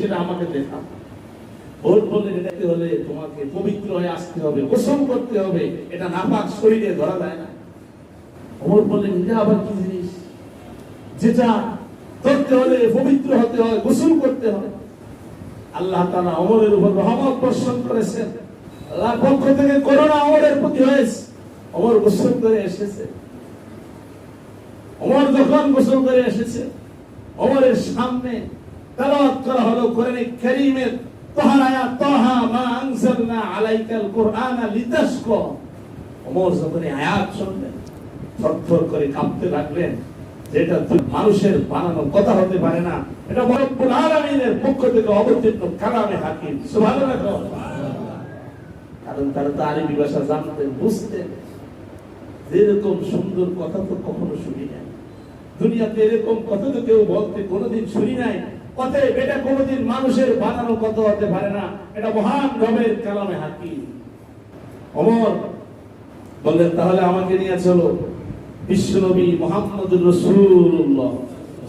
সেটা আমাকে দেখা। ভোট বলে দেখতে হলে তোমাকে পবিত্র হয়ে আসতে হবে, গোসল করতে হবে, এটা নাপাক শরীরে ধরা যায় না। ওমর বললেন এটা আবার কি জিনিস, যেটা করতে হলে পবিত্র হতে হয়, গোসল করতে হয়। আল্লাহ তাআলা ওমরের উপর রহমত বর্ষণ করেছেন, আল্লাহর পক্ষ থেকে করুণা ওমরের প্রতি হয়েছে। ওমর গোসল করে এসেছে। ওমর যখন গোসল করে এসেছে, ওমরের সামনে তেলাওয়াত করা হলো কোরআনে কারীমের তাহা আয়াত, তাহা মা আনজালনা আলাইকাল কুরআনা লিতাশকা। ওমর যখন এই আয়াত শুনলেন থরথর করে কাঁপতে লাগলেন, যেটা মানুষের বানানো কথা হতে পারে না, এটা রব্বুল আলামিনের পক্ষ থেকে অবতীর্ণ কালামে হাকিম। সুবহানাল্লাহ। কারণ তারা তো আরবি ভাষা জানতেন, বুঝতেন। এরকম সুন্দর কথা তো কখনো শুনি নাই দুনিয়াতে, এরকম কথা তো কেউ বলতে কোনোদিন শুনি নাই। অতএব এটা কোনোদিন মানুষের বানানো কথা হতে পারে না, এটা মহান রবের কালামে হাকিম। ওমর বললেন তাহলে আমাকে নিয়ে চলো বিশ্বনবী মুহাম্মদুর রাসূলুল্লাহ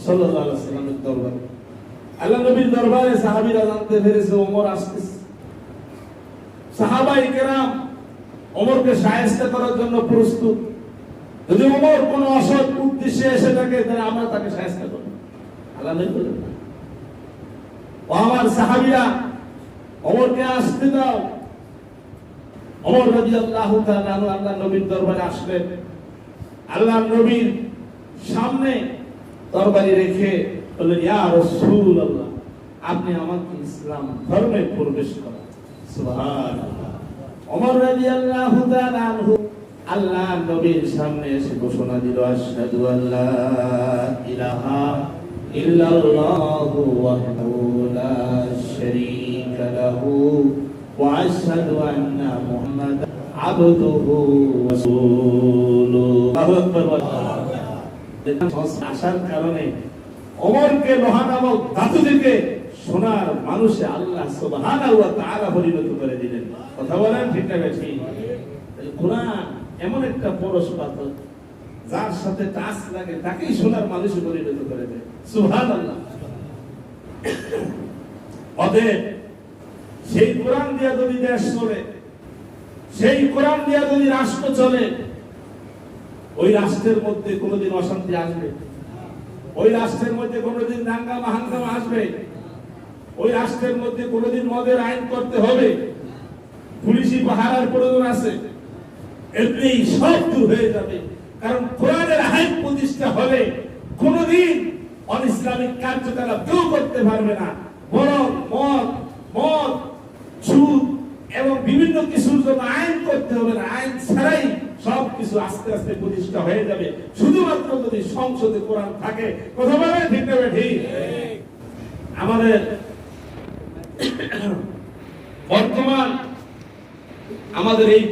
সাল্লাল্লাহু আলাইহি ওয়াসাল্লামের দরবারে। আল্লাহ নবীর দরবারে সাহাবীরা জানতে পেরেছে ওমর আসতেছে। সাহাবায়ে কেরাম ওমরকে শায়েস্তা করার জন্য প্রস্তুত। যদি ওমর কোনো অসৎ উদ্দেশ্যে এসে থাকে তাহলে আমরা তাকে শায়েস্তা করব। আল্লাহ নবী বলেন ও আমার সাহাবীরা ওমরকে আসতে দাও। ওমর রাদিয়াল্লাহু তাআলা আল্লাহ নবীর দরবারে আসলেন। আল্লাহ নবীর সামনে তরবারি রেখে বললেন ইয়া রাসূলুল্লাহ, আপনি আমাকে ইসলাম ধর্মে প্রবেশ করান। সুবহানাল্লাহ। ওমর রাদিয়াল্লাহু তাআলা আনহু আল্লাহ নবীর সামনে এসে ঘোষণা দিল আশহাদু আল্লা ইলাহা ইল্লাল্লাহু ওয়াহদাহু লা শারীকা লাহু ওয়া আশহাদু আন্না মুহাম্মাদান আবদুহু ওয়া রাসূলুহু। আল্লাহু আকবার। আসার কারণে ওমরকে লোহা নামক ধাতু থেকে সোনার মানুষে আল্লাহ সুবহানাহু ওয়া তাআলা পরিণত করে দিলেন। কথা বলেন ঠিক না বেশি? কোরআন এমন একটা পরশ পাথর, যার সাথে টাচ লাগে তাকেই সোনার মানুষে পরিণত করে দেয়। সুবহানাল্লাহ। অতএব সেই কোরআন দিয়ে যদি দেশ চলে, সেই কোরআন দিয়ে যদি রাষ্ট্র চলে, ওই রাষ্ট্রের মধ্যে কোনোদিন অশান্তি আসবে, ওই রাষ্ট্রের মধ্যে কোনোদিন দাঙ্গা হাঙ্গামা আসবে, ওই রাষ্ট্রের মধ্যে কোনোদিন মদের আইন করতে হবে, পুলিশি পাহারার প্রয়োজন আছে, এমনি সব দূর হয়ে যাবে। কারণ কোরআনের আইন প্রতিষ্ঠা হলে কোনোদিন অনিসলামিক কার্যকলাপ কেউ করতে পারবে না। বরং মদ সুদ এবং বিভিন্ন কিছুর জন্য আইন করতে হবে না, আইন ছাড়াই সবকিছু আস্তে আস্তে প্রতিষ্ঠা হয়ে যাবে, শুধুমাত্র যদি সংসদে কোরআন থাকে। কথা বলে ঠিক না ঠিক? আমাদের বর্তমান আমাদের এই